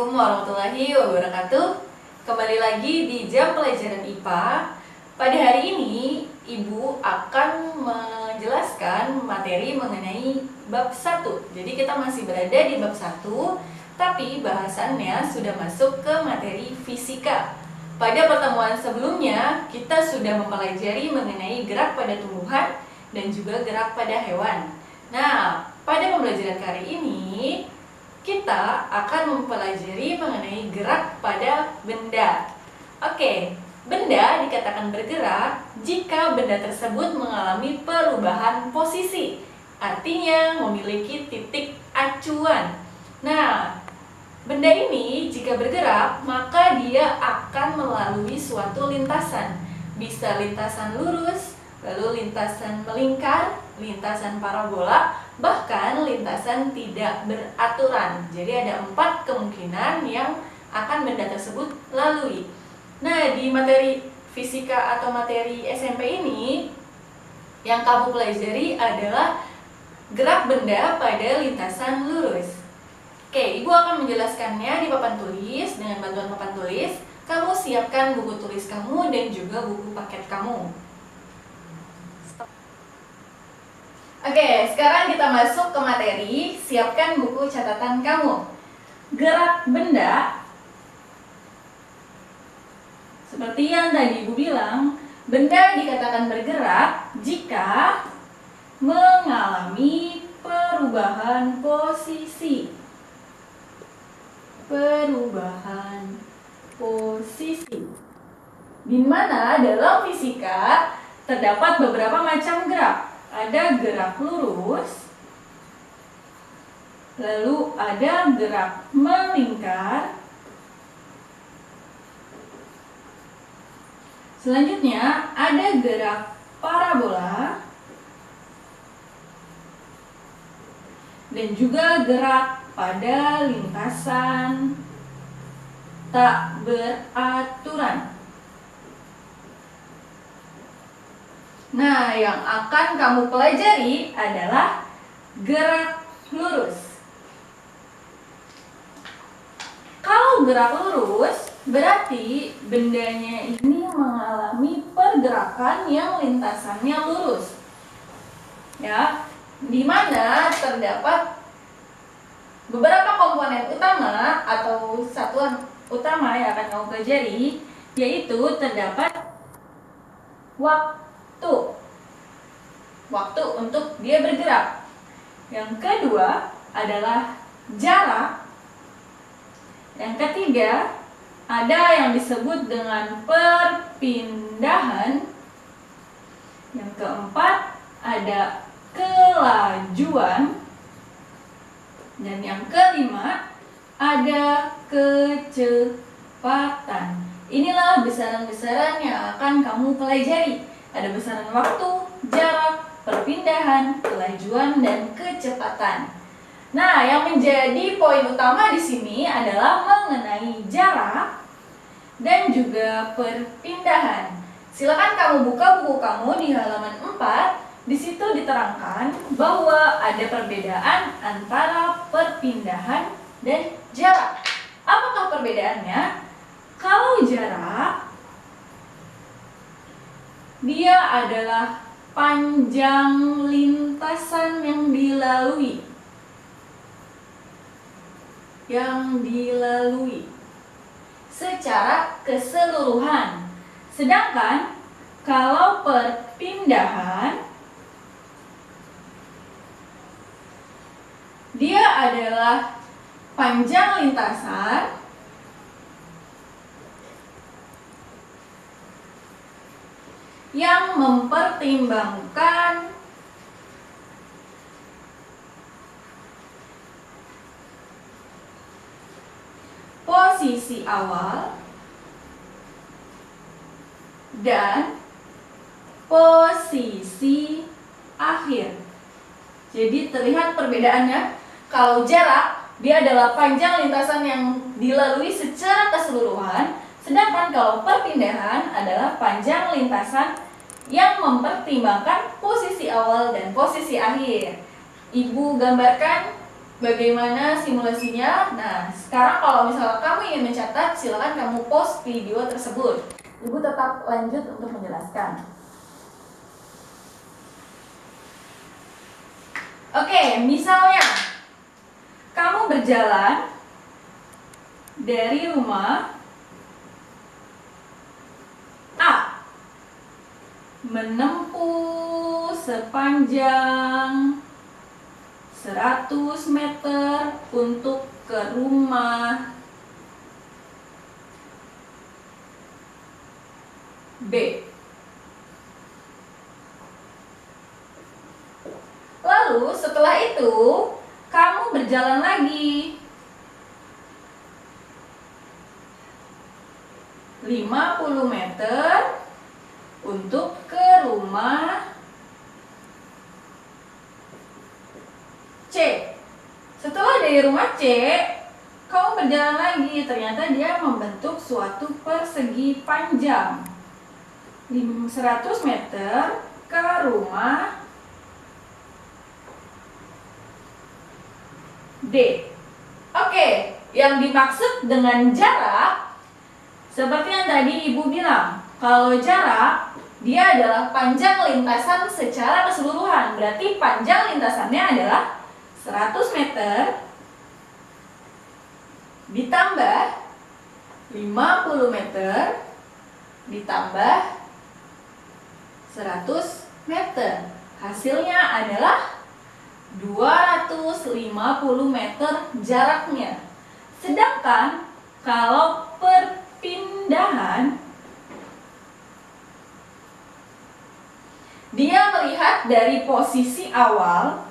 Assalamualaikum warahmatullahi wabarakatuh. Kembali lagi di jam pelajaran IPA. Pada hari ini, Ibu akan menjelaskan materi mengenai bab 1. Jadi kita masih berada di bab 1, tapi bahasannya sudah masuk ke materi fisika. Pada pertemuan sebelumnya, kita sudah mempelajari mengenai gerak pada tumbuhan dan juga gerak pada hewan. Nah, pada pembelajaran kali ini, kita akan mempelajari mengenai gerak pada benda. Oke, benda dikatakan bergerak jika benda tersebut mengalami perubahan posisi, artinya memiliki titik acuan. Nah, benda ini jika bergerak, maka dia akan melalui suatu lintasan. Bisa lintasan lurus, lalu lintasan melingkar, lintasan parabola, bahkan lintasan tidak beraturan. Jadi ada 4 kemungkinan yang akan benda tersebut lalui. Nah, di materi fisika atau materi SMP ini, yang kamu pelajari adalah gerak benda pada lintasan lurus. Oke, Ibu akan menjelaskannya di papan tulis. Dengan bantuan papan tulis, kamu siapkan buku tulis kamu dan juga buku paket kamu. Oke, sekarang kita masuk ke materi. Siapkan buku catatan kamu. Gerak benda, seperti yang tadi Ibu bilang, benda dikatakan bergerak jika mengalami perubahan posisi. Perubahan posisi. Di mana dalam fisika terdapat beberapa macam gerak. Ada gerak lurus, lalu ada gerak melingkar. Selanjutnya ada gerak parabola dan juga gerak pada lintasan tak beraturan. Nah, yang akan kamu pelajari adalah gerak lurus. Kalau gerak lurus, berarti bendanya ini mengalami pergerakan yang lintasannya lurus. Ya, di mana terdapat beberapa komponen utama atau satuan utama yang akan kamu pelajari, yaitu terdapat waktu untuk dia bergerak. Yang kedua adalah jarak. Yang ketiga ada yang disebut dengan perpindahan. Yang keempat ada kelajuan. Dan yang kelima ada kecepatan. Inilah besaran-besaran yang akan kamu pelajari. Ada besaran waktu, jarak, perpindahan, kelajuan, dan kecepatan. Nah, yang menjadi poin utama di sini adalah mengenai jarak dan juga perpindahan. Silakan kamu buka buku kamu di halaman 4. Di situ diterangkan bahwa ada perbedaan antara perpindahan dan jarak. Apakah perbedaannya? Kalau jarak, dia adalah panjang lintasan yang dilalui. Secara keseluruhan. Sedangkan kalau perpindahan, dia adalah panjang lintasan yang mempertimbangkan posisi awal dan posisi akhir. Jadi terlihat perbedaannya. Kalau jarak, dia adalah panjang lintasan yang dilalui secara keseluruhan. Sedangkan kalau perpindahan adalah panjang lintasan yang mempertimbangkan posisi awal dan posisi akhir. Ibu gambarkan bagaimana simulasinya? Nah, sekarang kalau misalnya kamu ingin mencatat, silakan kamu pause video tersebut. Ibu tetap lanjut untuk menjelaskan. Oke, misalnya kamu berjalan dari rumah A, menempuh sepanjang 100 meter untuk ke rumah B. Lalu setelah itu kamu berjalan lagi 50 meter untuk ke rumah C. Setelah dari rumah C, kamu berjalan lagi, ternyata dia membentuk suatu persegi panjang 100 meter ke rumah D. Oke, yang dimaksud dengan jarak seperti yang tadi Ibu bilang, kalau jarak dia adalah panjang lintasan secara keseluruhan. Berarti panjang lintasannya adalah 100 meter ditambah 50 meter ditambah 100 meter. Hasilnya adalah 250 meter jaraknya. Sedangkan kalau perpindahan, dia melihat dari posisi awal.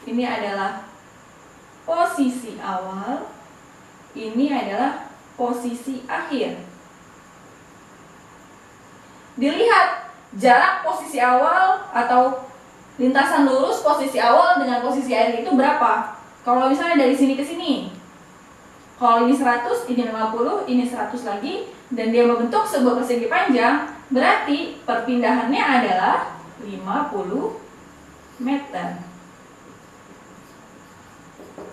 Ini adalah posisi awal, ini adalah posisi akhir. Dilihat jarak posisi awal atau lintasan lurus posisi awal dengan posisi akhir itu berapa? Kalau misalnya dari sini ke sini, kalau ini 100, ini 50, ini 100 lagi, dan dia membentuk sebuah persegi panjang, berarti perpindahannya adalah 50 meter.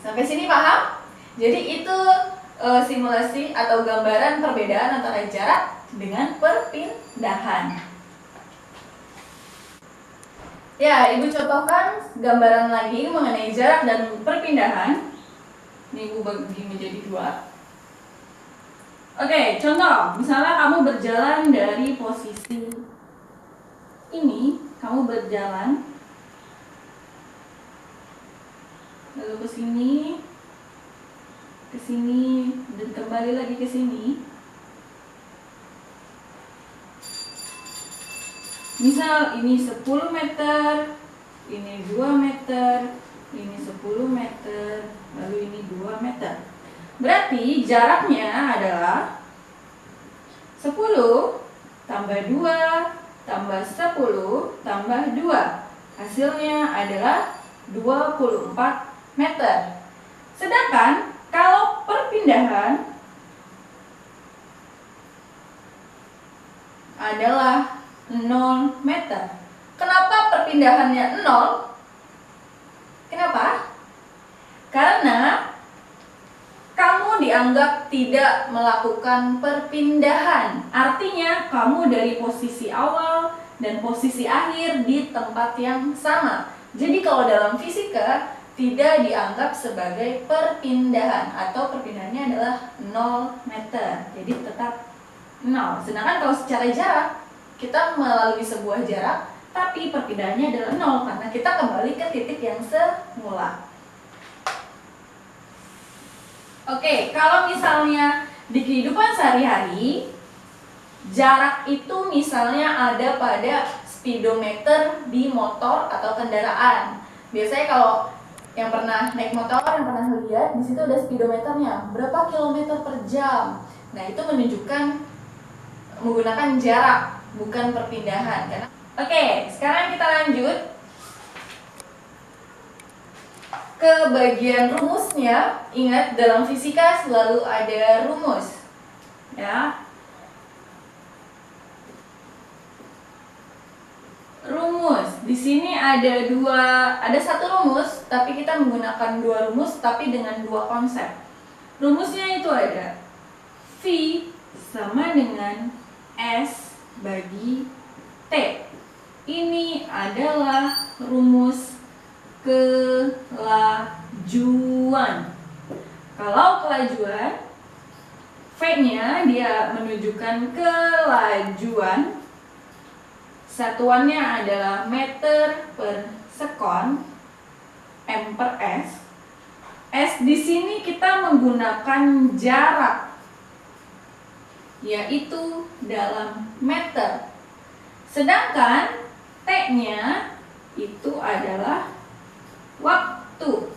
Sampai sini paham? Jadi itu simulasi atau gambaran perbedaan antara jarak dengan perpindahan. Ya, Ibu contohkan gambaran lagi mengenai jarak dan perpindahan. Ini Ibu bagi menjadi 2. Oke, contoh, misalnya kamu berjalan dari posisi ini, kamu berjalan lalu ke sini, dan kembali lagi ke sini. Misal ini 10 meter, ini 2 meter, ini 10 meter, lalu ini 2 meter. Berarti jaraknya adalah 10 tambah 2 tambah 10 tambah 2. Hasilnya adalah 24 meter. Sedangkan kalau perpindahan adalah 0 meter. Kenapa perpindahannya 0? Kenapa? Karena kamu dianggap tidak melakukan perpindahan. Artinya kamu dari posisi awal dan posisi akhir di tempat yang sama. Jadi kalau dalam fisika tidak dianggap sebagai perpindahan, atau perpindahannya adalah 0 meter. Jadi tetap 0. Sedangkan kalau secara jarak, kita melalui sebuah jarak, tapi perpindahannya adalah 0 karena kita kembali ke titik yang semula. Oke, kalau misalnya di kehidupan sehari-hari, jarak itu misalnya ada pada speedometer di motor atau kendaraan. Biasanya kalau yang pernah naik motor, yang pernah lihat, di situ ada speedometernya, berapa kilometer per jam. Nah, itu menunjukkan menggunakan jarak, bukan perpindahan. Oke, sekarang kita lanjut ke bagian rumusnya. Ingat, dalam fisika selalu ada rumus, ya. Rumus di sini ada satu rumus, tapi kita menggunakan dua rumus tapi dengan dua konsep. Rumusnya itu ada V sama dengan S bagi T. Ini adalah rumus kelajuan. Kalau kelajuan, V-nya dia menunjukkan kelajuan. Satuannya adalah meter per sekon, M per S. S di sini kita menggunakan jarak, yaitu dalam meter. Sedangkan T-nya itu adalah waktu,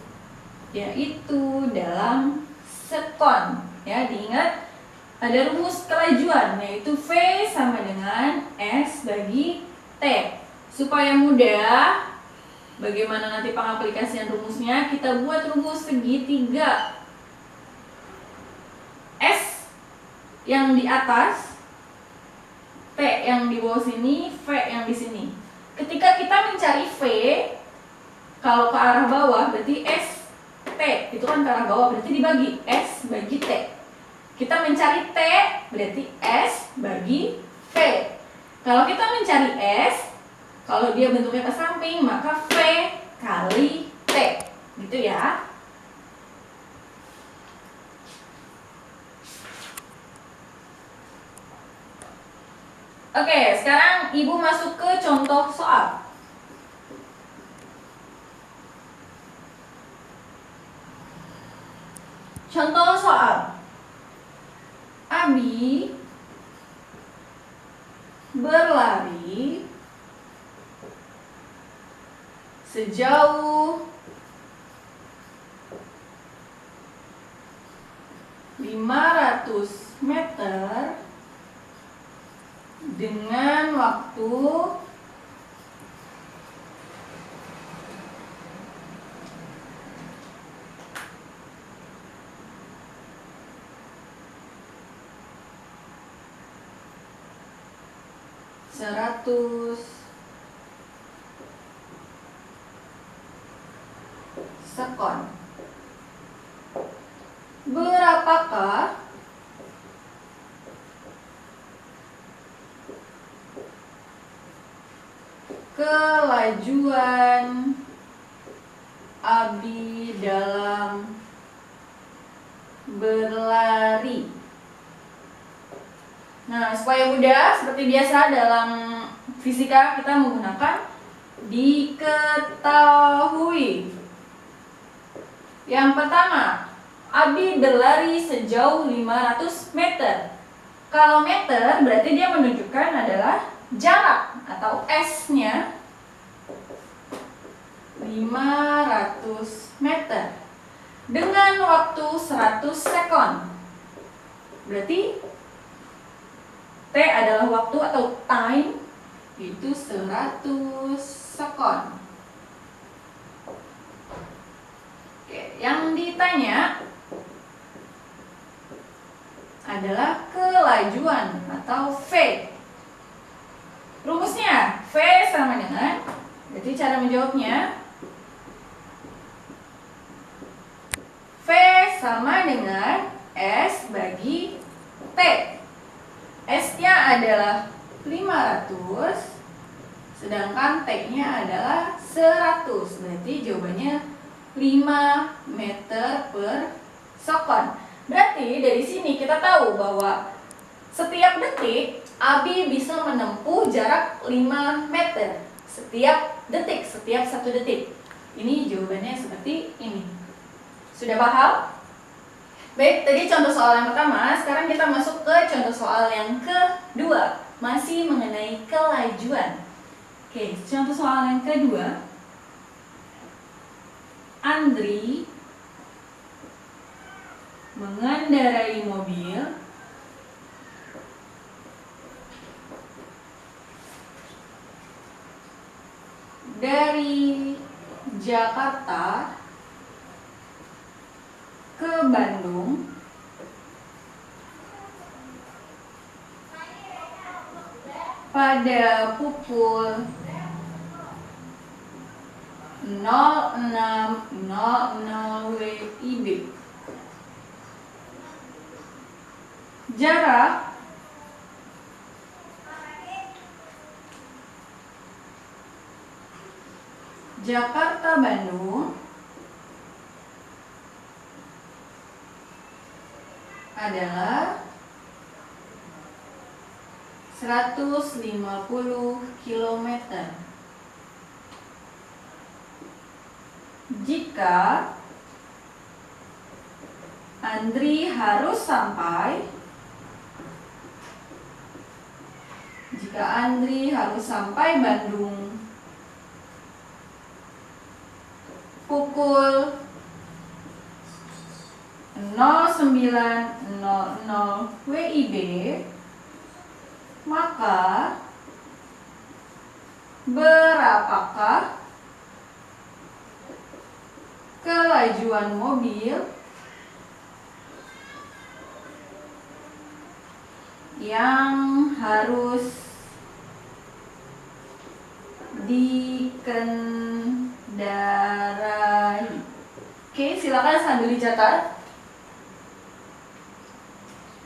yaitu dalam sekon. Ya, diingat ada rumus kelajuan, yaitu V sama dengan S bagi T. Supaya mudah, bagaimana nanti pengaplikasian rumusnya, kita buat rumus segitiga. S yang di atas, T yang di bawah sini, V yang di sini. Ketika kita mencari V, kalau ke arah bawah berarti S, T, itu kan ke arah bawah, berarti dibagi S bagi T. Kita mencari T, berarti S bagi V. Kalau kita mencari S, kalau dia bentuknya ke samping, maka V kali T. Gitu ya. Oke, sekarang Ibu masuk ke contoh soal. Contoh soal. Abi berlari sejauh 500 meter dengan waktu 100 sekon. Berapakah kelajuan Abi dalam berlari? Nah, supaya mudah, seperti biasa dalam fisika kita menggunakan diketahui. Yang pertama, Abi berlari sejauh 500 meter. Kalau meter berarti dia menunjukkan adalah jarak atau S-nya 500 meter dengan waktu 100 sekon. Berarti T adalah waktu atau time, itu 100 sekon. Oke, yang ditanya adalah kelajuan atau V. Rumusnya V sama dengan, jadi cara menjawabnya V sama dengan S bagi T. S-nya adalah 500, sedangkan T-nya adalah 100. Berarti jawabannya 5 meter per sekon. Berarti dari sini kita tahu bahwa setiap detik Abi bisa menempuh jarak 5 meter. Setiap detik, setiap 1 detik. Ini jawabannya seperti ini. Sudah paham? Baik, tadi contoh soal yang pertama, sekarang kita masuk ke contoh soal yang kedua, masih mengenai kelajuan. Oke, contoh soal yang kedua. Andri mengendarai mobil dari Jakarta ke Bandung pada pukul 0600 WIB. Jarak Jakarta-Bandung adalah 150 km. Jika Andri harus sampai Bandung pukul 09.00 WIB, maka berapakah kelajuan mobil yang harus dikendarai? Oke, silakan sambil dicatat.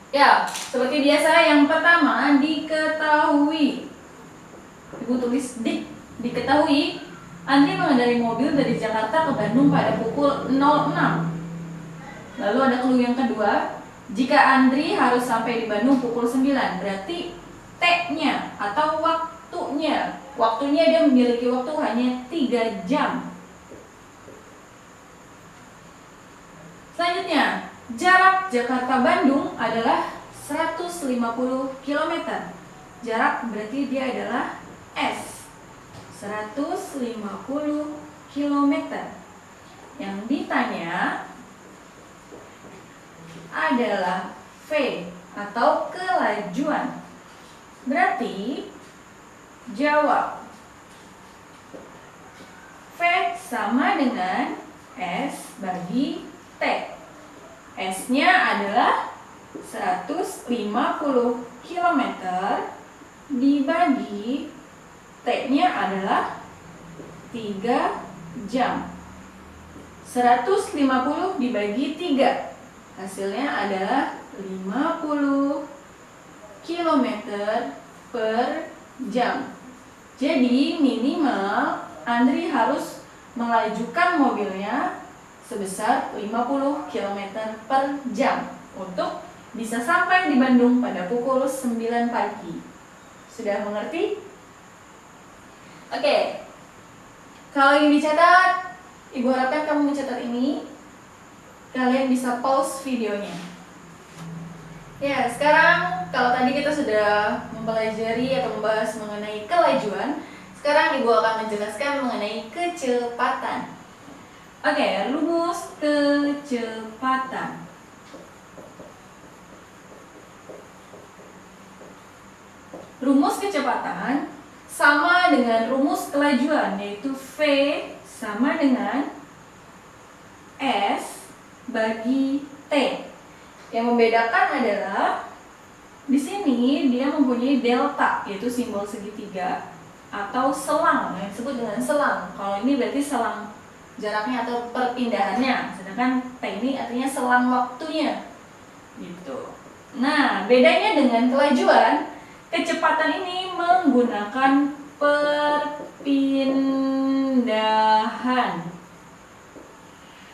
Ya, seperti biasa yang pertama diketahui. Ibu tulis diketahui Andri mengendarai mobil dari Jakarta ke Bandung pada pukul 06. Lalu ada clue yang kedua, jika Andri harus sampai di Bandung pukul 9, berarti T-nya atau waktunya. Waktunya dia memiliki waktu hanya 3 jam. Selanjutnya, jarak Jakarta-Bandung adalah 150 km. Jarak berarti dia adalah S. 150 km. Yang ditanya adalah V atau kelajuan. Berarti jawab V sama dengan S bagi T. S-nya adalah 150 km dibagi T-nya adalah 3 jam. 150 dibagi 3, hasilnya adalah 50 km per jam. Jadi minimal Andri harus melajukan mobilnya sebesar 50 km per jam untuk bisa sampai di Bandung pada pukul 9 pagi. Sudah mengerti? Oke. Kalau ingin dicatat, Ibu harapkan kamu mencatat ini. Kalian bisa pause videonya. Ya, sekarang kalau tadi kita sudah mempelajari atau membahas mengenai kelajuan, sekarang Ibu akan menjelaskan mengenai kecepatan. Oke, rumus kecepatan. Rumus kecepatan sama dengan rumus kelajuan, yaitu V sama dengan S bagi T. Yang membedakan adalah di sini dia mempunyai delta, yaitu simbol segitiga atau selang, yang disebut dengan selang. Kalau ini berarti selang jaraknya atau perpindahannya, sedangkan T ini artinya selang waktunya, gitu. Nah, bedanya dengan kelajuan, kecepatan ini menggunakan perpindahan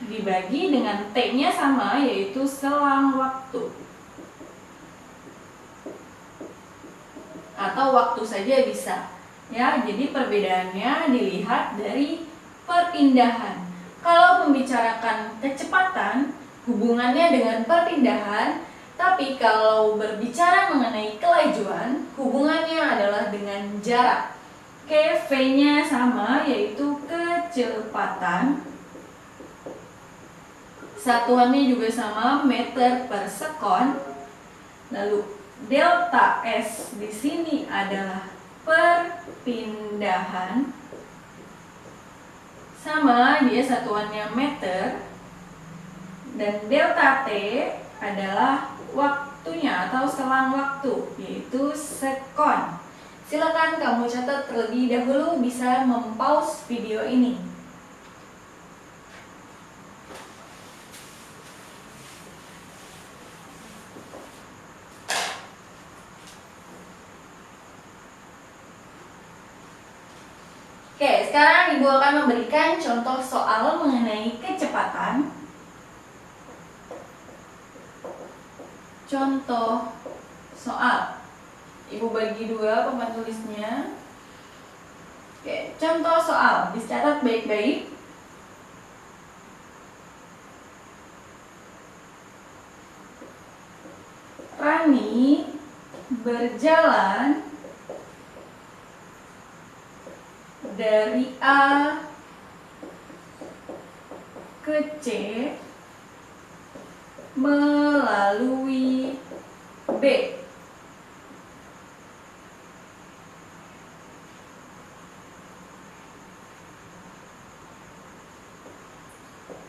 dibagi dengan T-nya sama, yaitu selang waktu atau waktu saja bisa. Ya, jadi perbedaannya dilihat dari perpindahan. Kalau membicarakan kecepatan, hubungannya dengan perpindahan, tapi kalau berbicara mengenai kelajuan, hubungannya adalah dengan jarak. Oke, V-nya sama, yaitu kecepatan. Satuannya juga sama, meter per sekon. Lalu delta S di sini adalah perpindahan. Sama, dia satuannya meter. Dan delta T adalah waktunya atau selang waktu, yaitu sekon. Silakan kamu catat terlebih dahulu, bisa mempause video ini. sekarang Ibu akan memberikan contoh soal mengenai kecepatan. Contoh soal. Ibu bagi dua papan tulisnya. Oke, contoh soal dicatat baik-baik. Rani berjalan dari A ke C melalui B.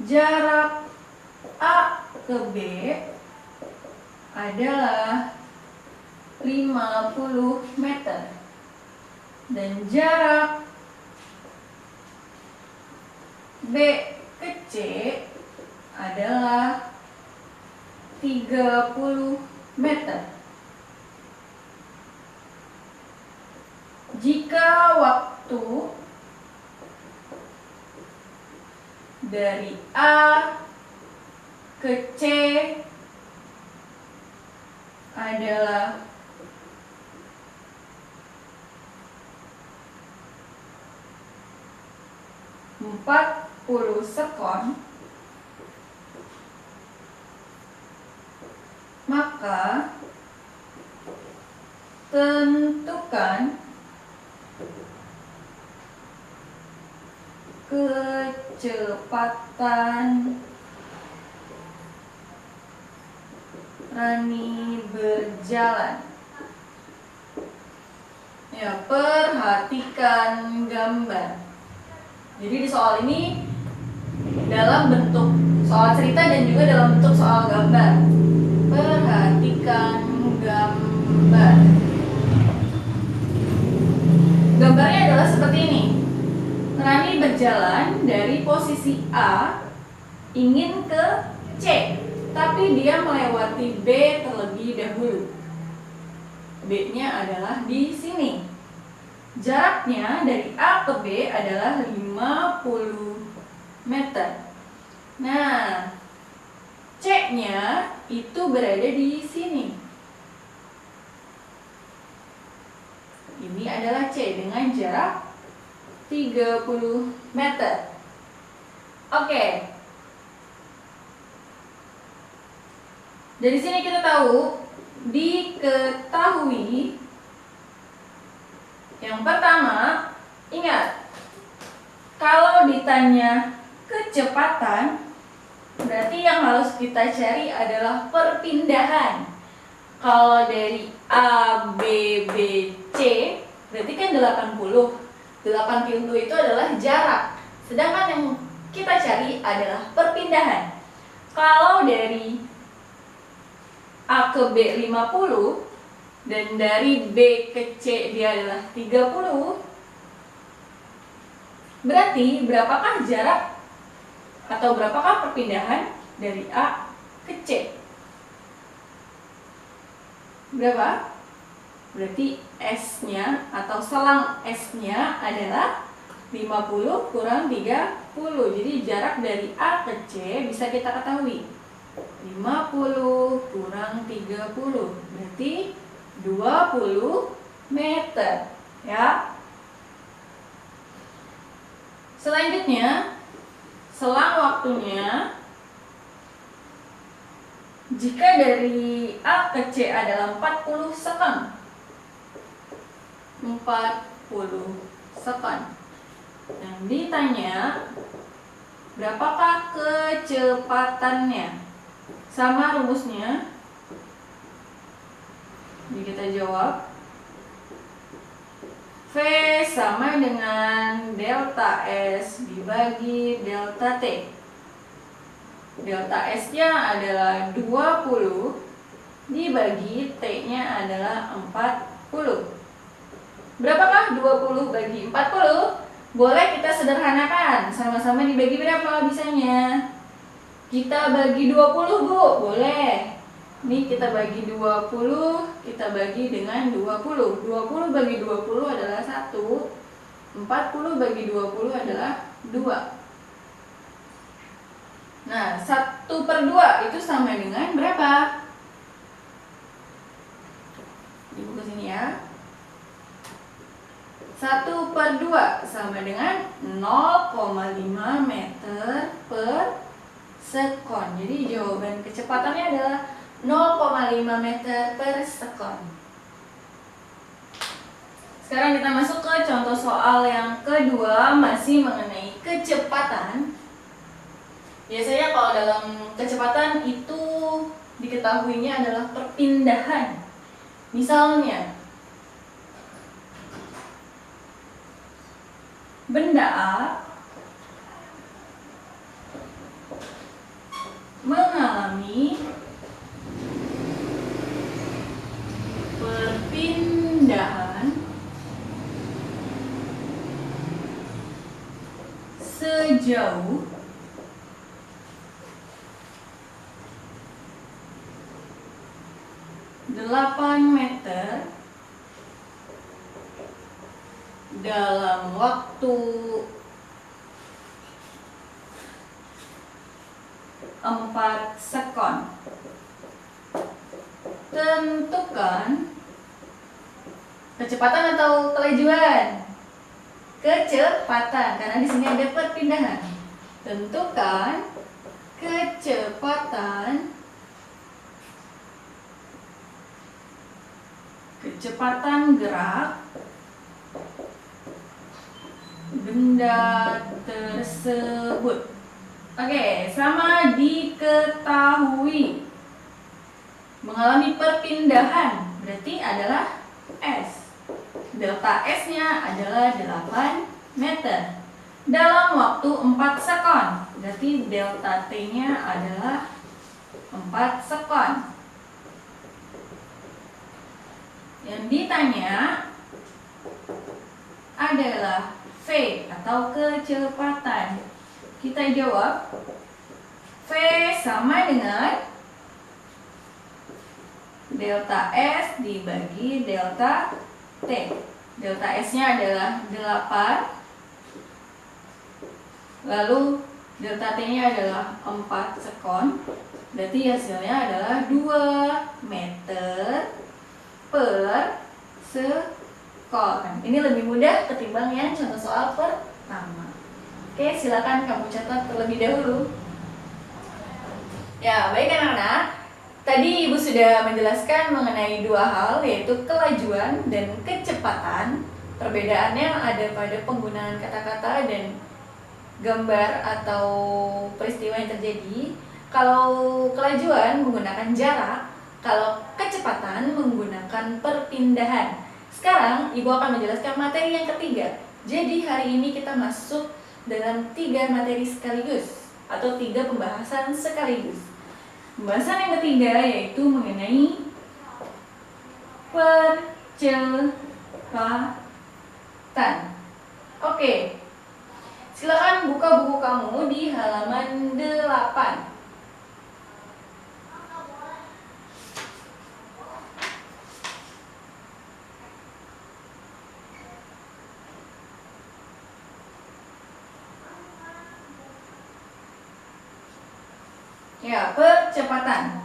Jarak A ke B adalah 50 meter dan jarak B ke C adalah 30 meter. Jika waktu dari A ke C adalah 40 sekon, maka tentukan kecepatan Rani berjalan. Ya, perhatikan gambar. Jadi di soal ini dalam bentuk soal cerita dan juga dalam bentuk soal gambar. Perhatikan gambar. Gambarnya adalah seperti ini. Rani berjalan dari posisi A ingin ke C, tapi dia melewati B terlebih dahulu. B-nya adalah di sini. Jaraknya dari A ke B adalah 50 meter. Nah, C-nya itu berada di sini. Ini adalah C dengan jarak 30 meter. Oke. Dari sini kita tahu, diketahui yang pertama, ingat, kalau ditanya kecepatan, berarti yang harus kita cari adalah perpindahan. Kalau dari A, B, B, C, berarti kan 80. 80 itu adalah jarak. Sedangkan yang kita cari adalah perpindahan. Kalau dari A ke B 50 dan dari B ke C dia adalah 30, berarti berapakah jarak atau berapakah perpindahan dari A ke C? Berapa? Berarti S-nya atau selang S-nya adalah 50 kurang 30. Jadi jarak dari A ke C bisa kita ketahui. 50 kurang 30 berarti 20 meter, ya. Selanjutnya, selang waktunya, jika dari A ke C adalah 40 sekon. 40 sekon. Dan ditanya, berapakah kecepatannya? Sama rumusnya. Jadi kita jawab. V sama dengan delta S dibagi delta T. Delta S-nya adalah 20 dibagi T-nya adalah 40. Berapakah 20 bagi 40? Boleh kita sederhanakan. Sama-sama dibagi berapa bisanya? Kita bagi 20, Bu. Boleh. Ini kita bagi 20, kita bagi dengan 20. 20 bagi 20 adalah 1. 40 bagi 20 adalah 2. Nah, 1/2 itu sama dengan berapa? Ibu ke sini ya. 1/2 sama dengan 0,5 meter per sekon. Jadi jawaban kecepatannya adalah 0,5 meter per sekon. Sekarang kita masuk ke contoh soal yang kedua, masih mengenai kecepatan. Biasanya kalau dalam kecepatan itu diketahuinya adalah perpindahan. Misalnya, benda A mengalami perpindahan sejauh 8 meter dalam waktu 4 sekon. Tentukan kecepatan atau kelajuan? Kecepatan, karena di sini ada perpindahan. Tentukan kecepatan gerak benda tersebut. Oke, sama diketahui mengalami perpindahan berarti adalah S. Delta S-nya adalah 8 meter dalam waktu 4 sekon. Berarti delta T-nya adalah 4 sekon. Yang ditanya adalah V atau kecepatan. Kita jawab V sama dengan delta S dibagi delta T. Delta S-nya adalah 8, lalu delta T-nya adalah 4 sekon. Berarti hasilnya adalah 2 meter per sekon. Ini lebih mudah ketimbang yang contoh soal pertama. Oke, silakan kamu catat terlebih dahulu. Ya, baik anak-anak. Tadi Ibu sudah menjelaskan mengenai dua hal, yaitu kelajuan dan kecepatan. Perbedaannya ada pada penggunaan kata-kata dan gambar atau peristiwa yang terjadi. Kalau kelajuan menggunakan jarak, kalau kecepatan menggunakan perpindahan. Sekarang Ibu akan menjelaskan materi yang ketiga. Jadi hari ini kita masuk dalam 3 materi sekaligus atau 3 pembahasan sekaligus. Pembahasan yang ketiga yaitu mengenai percepatan. Oke, silakan buka buku kamu di halaman 8. Ya, percepatan.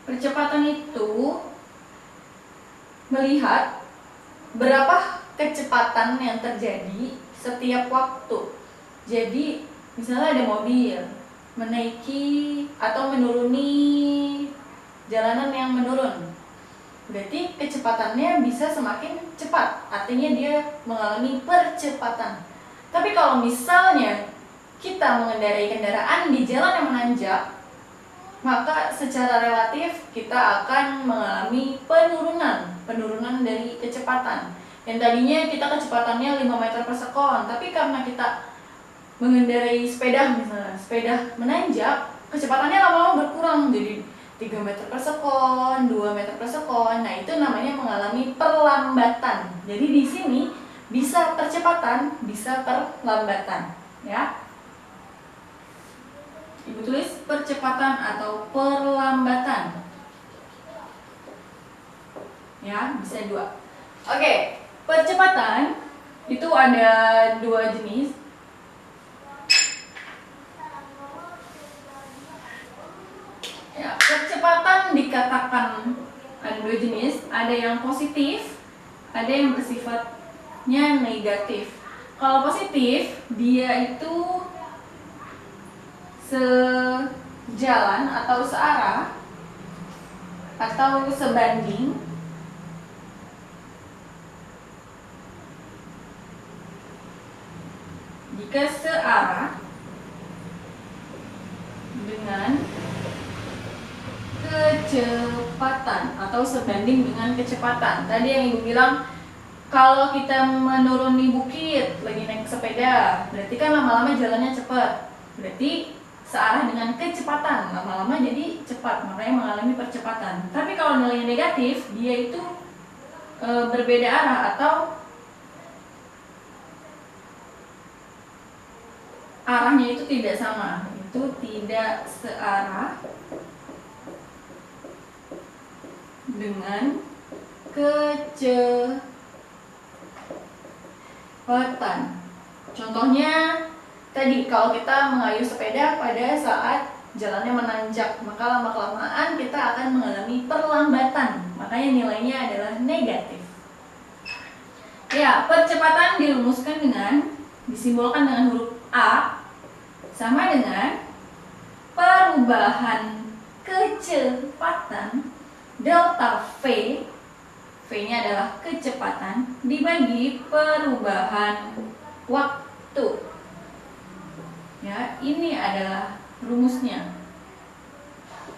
Percepatan itu melihat berapa kecepatan yang terjadi setiap waktu. Jadi, misalnya ada mobil menaiki atau menuruni jalanan yang menurun. Berarti kecepatannya bisa semakin cepat. Artinya dia mengalami percepatan. Tapi kalau misalnya kita mengendarai kendaraan di jalan yang menanjak, maka secara relatif kita akan mengalami penurunan dari kecepatan. Yang tadinya kita kecepatannya 5 meter per sekon, tapi karena kita mengendarai sepeda, misalnya sepeda menanjak, kecepatannya lama-lama berkurang jadi 3 meter per sekon, 2 meter per sekon. Nah, itu namanya mengalami perlambatan. Jadi di sini bisa percepatan, bisa perlambatan, ya. Ibu tulis percepatan atau perlambatan. Ya, bisa 2. Oke, percepatan Itu ada dua jenis. Ya, kecepatan dikatakan ada dua jenis, ada yang positif, ada yang bersifatnya negatif. Kalau positif, dia itu sejalan atau searah atau sebanding jika searah dengan kecepatan atau sebanding dengan kecepatan. Tadi yang Ibu bilang kalau kita menuruni bukit lagi naik sepeda, berarti kan lama-lama jalannya cepat. Berarti searah dengan kecepatan, lama-lama jadi cepat, makanya mengalami percepatan. Tapi kalau nilainya negatif, dia itu berbeda arah atau arahnya itu tidak sama, itu tidak searah dengan kecepatan. Contohnya tadi kalau kita mengayuh sepeda pada saat jalannya menanjak, maka lama-kelamaan kita akan mengalami perlambatan, makanya nilainya adalah negatif. Ya, percepatan dirumuskan dengan disimbolkan dengan huruf A sama dengan perubahan kecepatan delta V, V-nya adalah kecepatan, dibagi perubahan waktu. Ya, ini adalah rumusnya.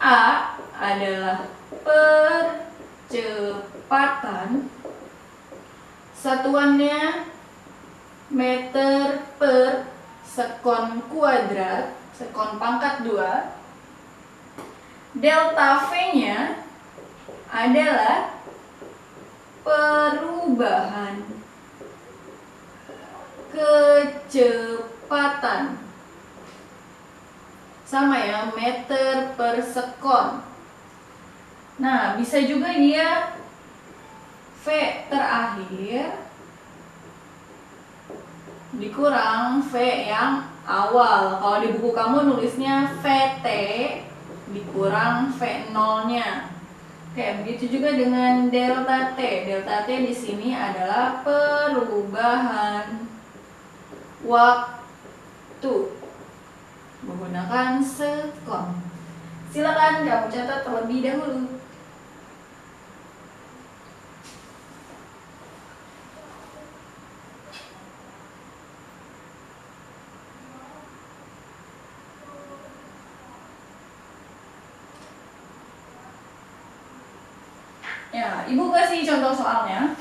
A adalah percepatan, satuannya meter per sekon kuadrat, sekon pangkat 2. Delta V-nya adalah perubahan kecepatan, sama ya, meter per sekon. Nah, bisa juga dia V terakhir dikurang V yang awal. Kalau di buku kamu nulisnya VT dikurang V0-nya. Oke, begitu juga dengan delta T. Delta T di sini adalah perubahan waktu menggunakan sekon. Silakan kamu catat terlebih dahulu. Ya, Ibu kasih contoh soalnya.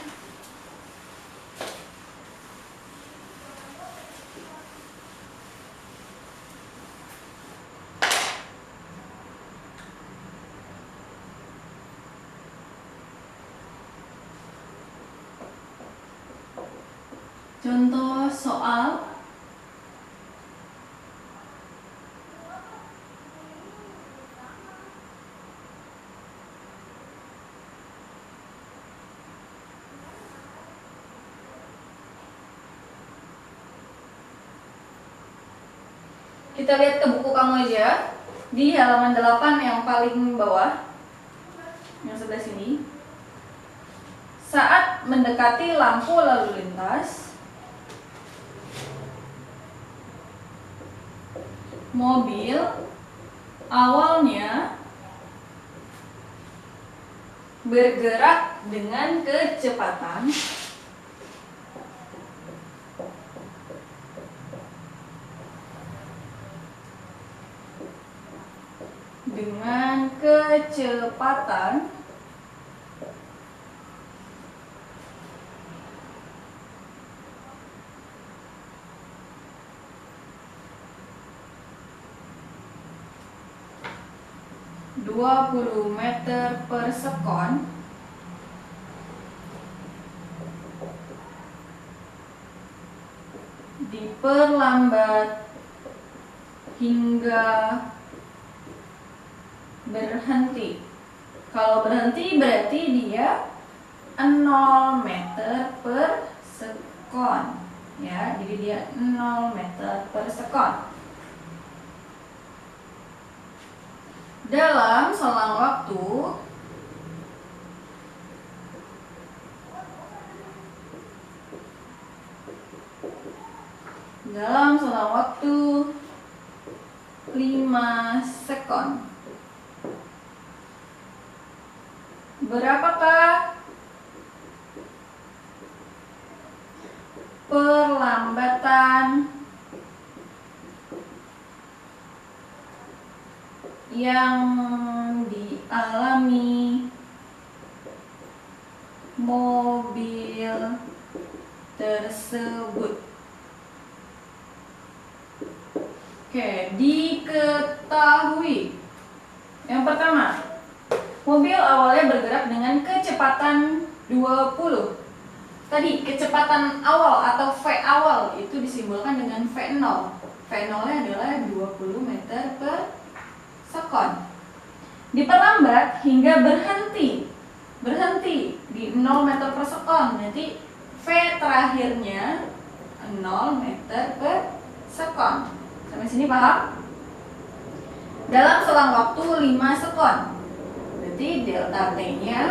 Contoh soal kita lihat ke buku kamu aja di halaman 8 yang paling bawah, yang sebelah sini. Saat mendekati lampu lalu lintas, mobil awalnya bergerak dengan kecepatan dengan kecepatan 20 meter per sekon diperlambat hingga berhenti. Kalau berhenti berarti dia 0 meter per sekon. ya, jadi dia 0 meter per sekon. Dalam selang waktu dalam selang waktu 5 sekon, berapakah perlambatan yang dialami mobil tersebut? Oke, diketahui. Yang pertama, mobil awalnya bergerak dengan kecepatan 20. Tadi kecepatan awal atau V awal itu disimbolkan dengan V0. V0-nya adalah 20 meter per sekon. Diperlambat hingga berhenti di 0 meter per sekon. Nanti V terakhirnya 0 meter per sekon. Sampai sini paham? Dalam selang waktu 5 sekon. Berarti delta T-nya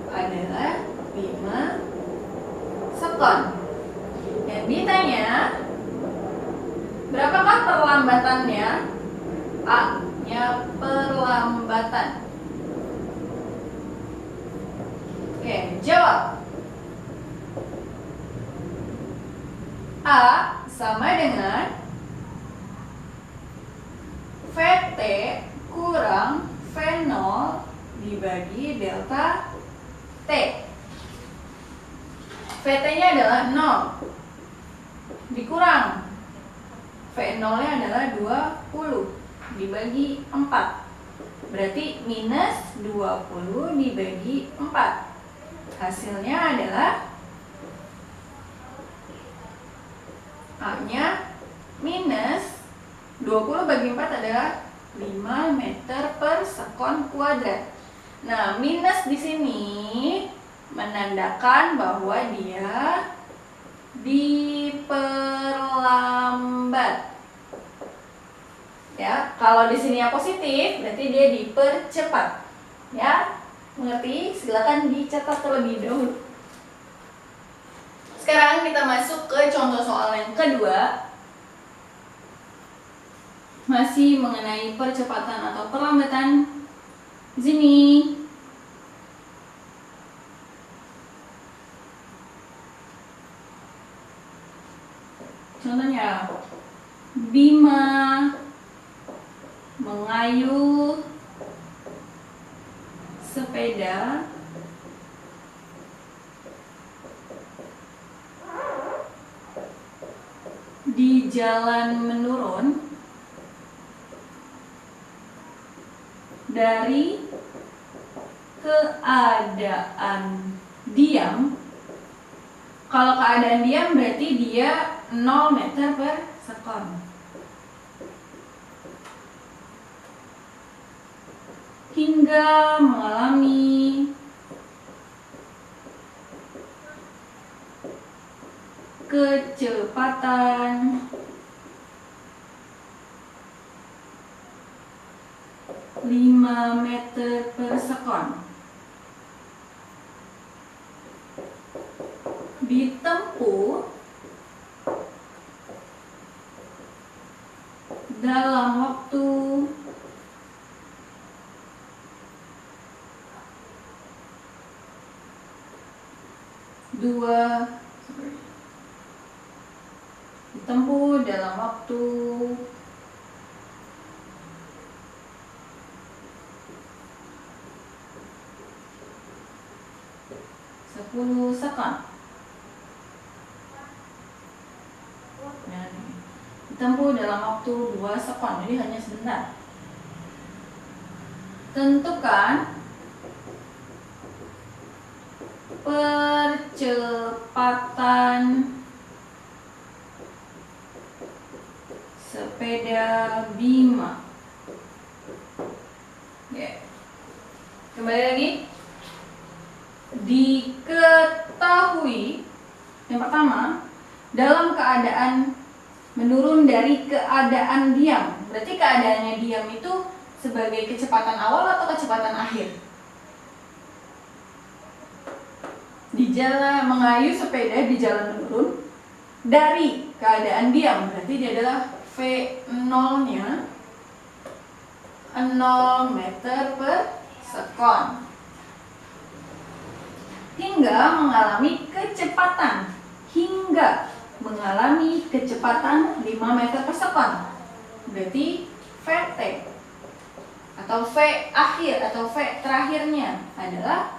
adalah 5 sekon. Yang ditanya, berapakah perlambatannya? A-nya perlambatan. Oke, jawab. A sama dengan VT kurang V0 dibagi delta T. VT-nya adalah 0 dikurang V0-nya adalah 20 dibagi 4. Berarti minus 20 dibagi 4. Hasilnya adalah A-nya minus 20 bagi 4 adalah 5 meter per sekon kuadrat. Nah, minus di sini menandakan bahwa dia diperlambat. Ya, kalau di sini yang positif berarti dia dipercepat. Ya, mengerti? Silakan dicatat terlebih dahulu. Sekarang kita masuk ke contoh soal yang kedua. Masih mengenai percepatan atau perlambatan. Di sini contohnya, Bima mengayuh sepeda di jalan menurun dari keadaan diam. Kalau keadaan diam berarti dia 0 meter per sekon. Hingga mengalami kecepatan 5 meter per sekon. Ditempuh dalam waktu 10 sekon. Nah, ditempuh dalam waktu 2 sekon, jadi hanya sebentar. Tentukan percepatan sepeda Bima. Ya. Kembali lagi. Diketahui, yang pertama, dalam keadaan menurun dari keadaan diam. Berarti keadaannya diam itu sebagai kecepatan awal atau kecepatan akhir? Di jalan mengayu sepeda di jalan menurun dari keadaan diam, berarti dia adalah V0-nya 0 meter per sekon. Hingga mengalami kecepatan. Hingga mengalami kecepatan 5 meter per sekon. Berarti VT atau V akhir atau V terakhirnya adalah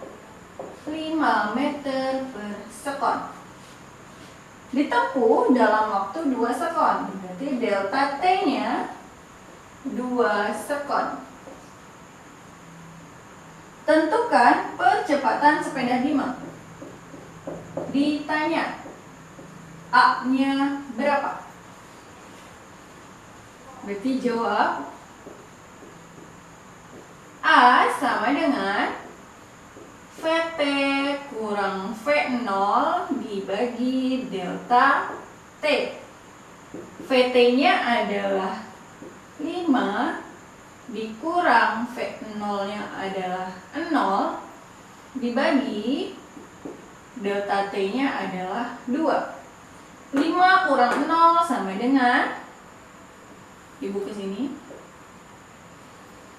5 meter per sekon. Ditempuh dalam waktu 2 sekon. Berarti delta T-nya 2 sekon. Tentukan percepatan sepeda Bima. Ditanya A-nya berapa? Berarti jawab A sama dengan VT kurang V0 dibagi delta T. VT-nya adalah 5 dikurang V0-nya adalah 0 dibagi delta T-nya adalah 2. 5 kurang 0 sama dengan, ibu ke sini.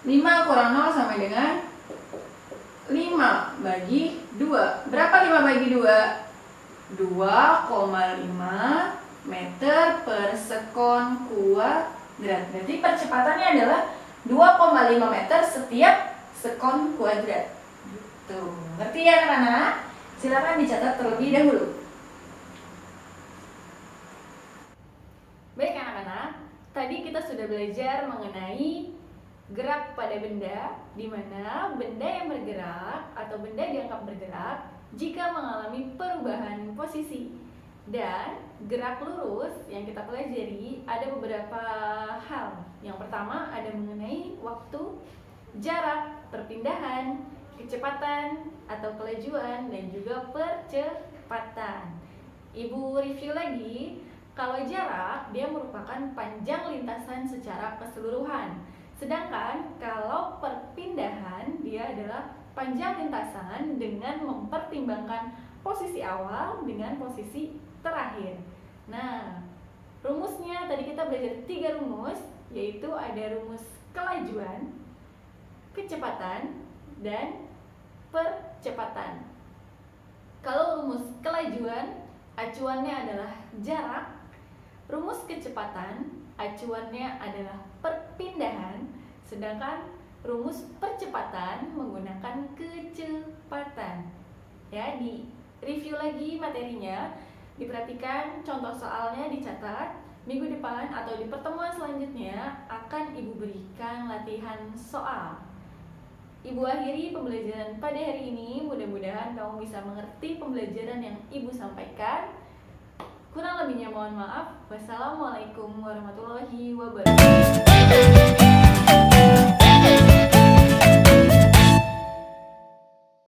5 kurang 0 sama dengan 5 bagi 2. Berapa 5 bagi 2? 2,5 meter per sekon kuadrat. Berarti percepatannya adalah 2,5 meter setiap sekon kuadrat. Tuh, ngerti ya anak-anak? Silakan dicatat terlebih dahulu. Baik anak-anak, tadi kita sudah belajar mengenai gerak pada benda, di mana benda yang bergerak atau benda dianggap bergerak jika mengalami perubahan posisi. Dan gerak lurus yang kita pelajari ada beberapa hal. Yang pertama ada mengenai waktu, jarak, perpindahan, kecepatan atau kelajuan, dan juga percepatan. Ibu review lagi, kalau jarak dia merupakan panjang lintasan secara keseluruhan. Sedangkan kalau perpindahan dia adalah panjang lintasan dengan mempertimbangkan posisi awal dengan posisi terakhir. Nah, rumusnya tadi kita belajar 3 rumus, yaitu ada rumus kelajuan, kecepatan, dan percepatan. Kalau rumus kelajuan, acuannya adalah jarak. Rumus kecepatan, acuannya adalah perpindahan, sedangkan rumus percepatan menggunakan kecepatan. Ya, di review lagi materinya, diperhatikan contoh soalnya dicatat. Minggu depan atau di pertemuan selanjutnya akan Ibu berikan latihan soal. Ibu akhiri pembelajaran pada hari ini. Mudah-mudahan kamu bisa mengerti pembelajaran yang Ibu sampaikan. Kurang lebihnya mohon maaf. Wassalamualaikum warahmatullahi wabarakatuh.